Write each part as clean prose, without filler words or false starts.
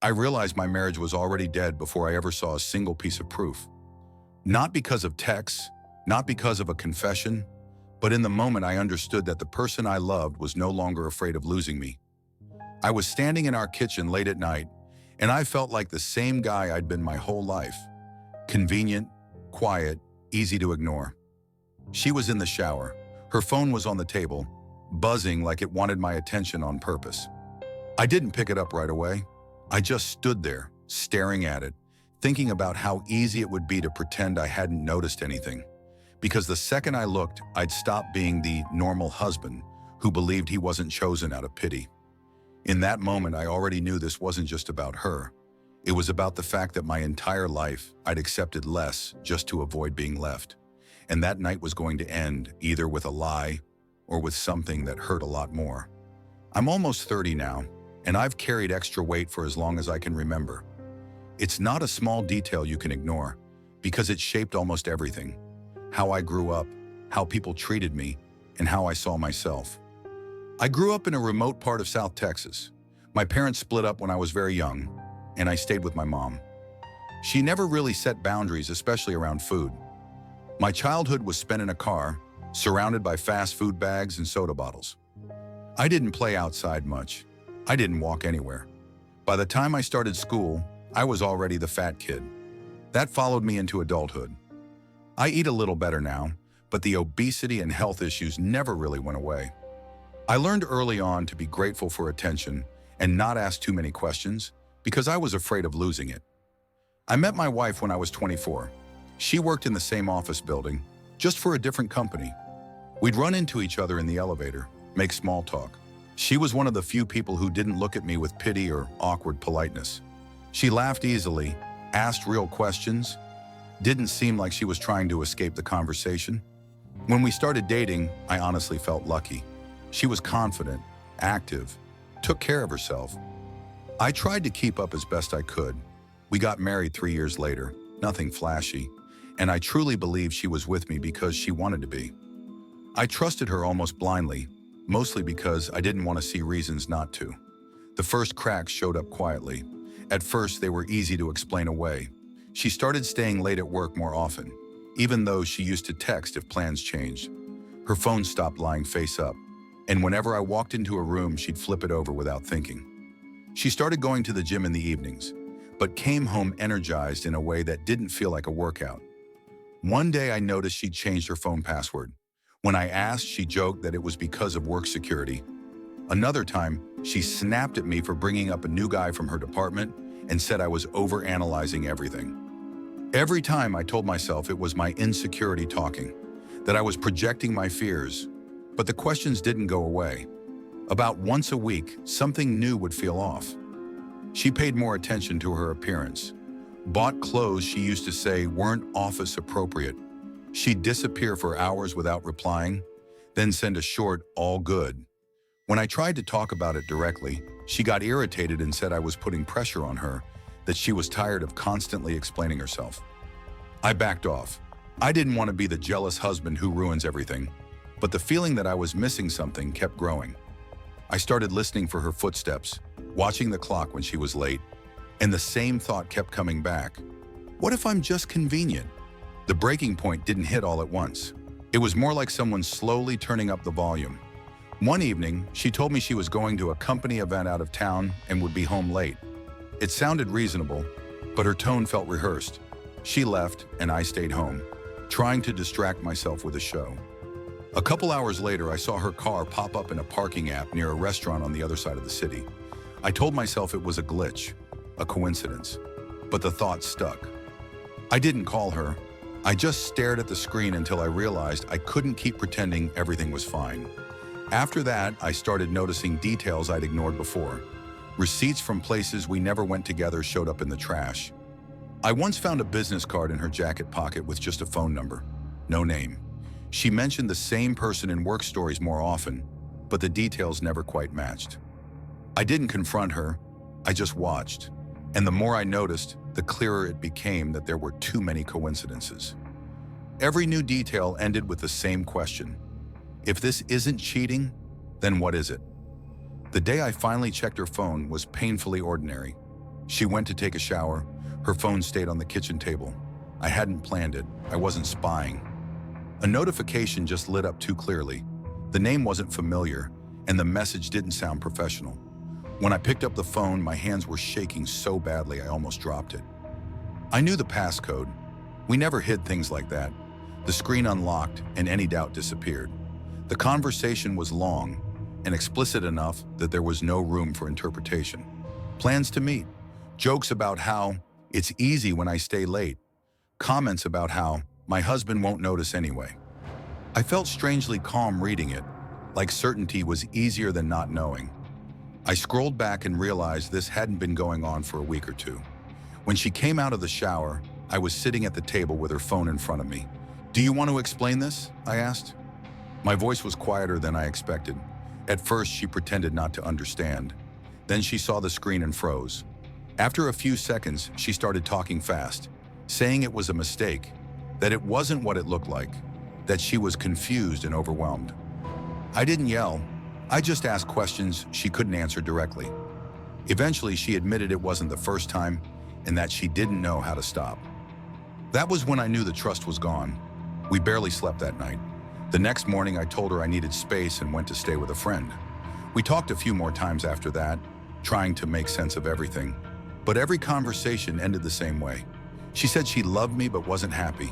I realized my marriage was already dead before I ever saw a single piece of proof. Not because of texts, not because of a confession, but in the moment I understood that the person I loved was no longer afraid of losing me. I was standing in our kitchen late at night, and I felt like the same guy I'd been my whole life. Convenient, quiet, easy to ignore. She was in the shower. Her phone was on the table, buzzing like it wanted my attention on purpose. I didn't pick it up right away. I just stood there, staring at it, thinking about how easy it would be to pretend I hadn't noticed anything. Because the second I looked, I'd stop being the normal husband who believed he wasn't chosen out of pity. In that moment, I already knew this wasn't just about her. It was about the fact that my entire life I'd accepted less just to avoid being left. And that night was going to end either with a lie or with something that hurt a lot more. I'm almost 30 now, and I've carried extra weight for as long as I can remember. It's not a small detail you can ignore, because it shaped almost everything. How I grew up, how people treated me, and how I saw myself. I grew up in a remote part of South Texas. My parents split up when I was very young, and I stayed with my mom. She never really set boundaries, especially around food. My childhood was spent in a car, surrounded by fast food bags and soda bottles. I didn't play outside much. I didn't walk anywhere. By the time I started school, I was already the fat kid. That followed me into adulthood. I eat a little better now, but the obesity and health issues never really went away. I learned early on to be grateful for attention and not ask too many questions because I was afraid of losing it. I met my wife when I was 24. She worked in the same office building, just for a different company. We'd run into each other in the elevator, make small talk. She was one of the few people who didn't look at me with pity or awkward politeness. She laughed easily, asked real questions, didn't seem like she was trying to escape the conversation. When we started dating, I honestly felt lucky. She was confident, active, took care of herself. I tried to keep up as best I could. We got married 3 years later, nothing flashy, and I truly believe she was with me because she wanted to be. I trusted her almost blindly, mostly because I didn't want to see reasons not to. The first cracks showed up quietly. At first, they were easy to explain away. She started staying late at work more often, even though she used to text if plans changed. Her phone stopped lying face up, and whenever I walked into a room, she'd flip it over without thinking. She started going to the gym in the evenings, but came home energized in a way that didn't feel like a workout. One day I noticed she'd changed her phone password. When I asked, she joked that it was because of work security. Another time, she snapped at me for bringing up a new guy from her department and said I was overanalyzing everything. Every time I told myself it was my insecurity talking, that I was projecting my fears, but the questions didn't go away. About once a week, something new would feel off. She paid more attention to her appearance, bought clothes she used to say weren't office appropriate. She'd disappear for hours without replying, then send a short, "all good." When I tried to talk about it directly, she got irritated and said I was putting pressure on her, that she was tired of constantly explaining herself. I backed off. I didn't want to be the jealous husband who ruins everything, but the feeling that I was missing something kept growing. I started listening for her footsteps, watching the clock when she was late, and the same thought kept coming back. What if I'm just convenient? The breaking point didn't hit all at once. It was more like someone slowly turning up the volume. One evening, she told me she was going to a company event out of town and would be home late. It sounded reasonable, but her tone felt rehearsed. She left, and I stayed home, trying to distract myself with a show. A couple hours later, I saw her car pop up in a parking app near a restaurant on the other side of the city. I told myself it was a glitch, a coincidence, but the thought stuck. I didn't call her. I just stared at the screen until I realized I couldn't keep pretending everything was fine. After that, I started noticing details I'd ignored before. Receipts from places we never went together showed up in the trash. I once found a business card in her jacket pocket with just a phone number, no name. She mentioned the same person in work stories more often, but the details never quite matched. I didn't confront her, I just watched. And the more I noticed, the clearer it became that there were too many coincidences. Every new detail ended with the same question. If this isn't cheating, then what is it? The day I finally checked her phone was painfully ordinary. She went to take a shower. Her phone stayed on the kitchen table. I hadn't planned it. I wasn't spying. A notification just lit up too clearly. The name wasn't familiar, and the message didn't sound professional. When I picked up the phone, my hands were shaking so badly I almost dropped it. I knew the passcode. We never hid things like that. The screen unlocked, and any doubt disappeared. The conversation was long and explicit enough that there was no room for interpretation. Plans to meet, jokes about how it's easy when I stay late, comments about how my husband won't notice anyway. I felt strangely calm reading it, like certainty was easier than not knowing. I scrolled back and realized this hadn't been going on for a week or two. When she came out of the shower, I was sitting at the table with her phone in front of me. "Do you want to explain this?" I asked. My voice was quieter than I expected. At first, she pretended not to understand. Then she saw the screen and froze. After a few seconds, she started talking fast, saying it was a mistake, that it wasn't what it looked like, that she was confused and overwhelmed. I didn't yell. I just asked questions she couldn't answer directly. Eventually, she admitted it wasn't the first time and that she didn't know how to stop. That was when I knew the trust was gone. We barely slept that night. The next morning, I told her I needed space and went to stay with a friend. We talked a few more times after that, trying to make sense of everything. But every conversation ended the same way. She said she loved me but wasn't happy.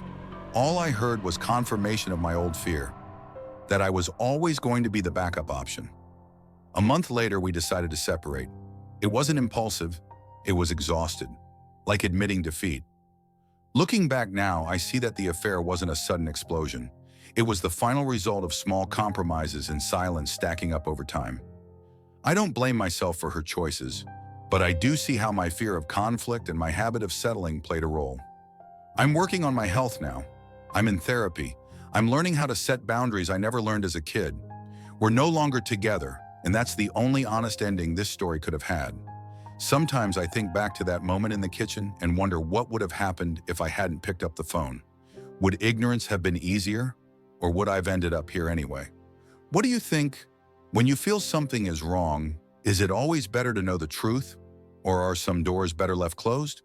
All I heard was confirmation of my old fear, that I was always going to be the backup option. A month later, we decided to separate. It wasn't impulsive, it was exhausted, like admitting defeat. Looking back now, I see that the affair wasn't a sudden explosion. It was the final result of small compromises and silence stacking up over time. I don't blame myself for her choices, but I do see how my fear of conflict and my habit of settling played a role. I'm working on my health now. I'm in therapy. I'm learning how to set boundaries I never learned as a kid. We're no longer together, and that's the only honest ending this story could have had. Sometimes I think back to that moment in the kitchen and wonder what would have happened if I hadn't picked up the phone. Would ignorance have been easier, or would I have ended up here anyway? What do you think? When you feel something is wrong, is it always better to know the truth, or are some doors better left closed?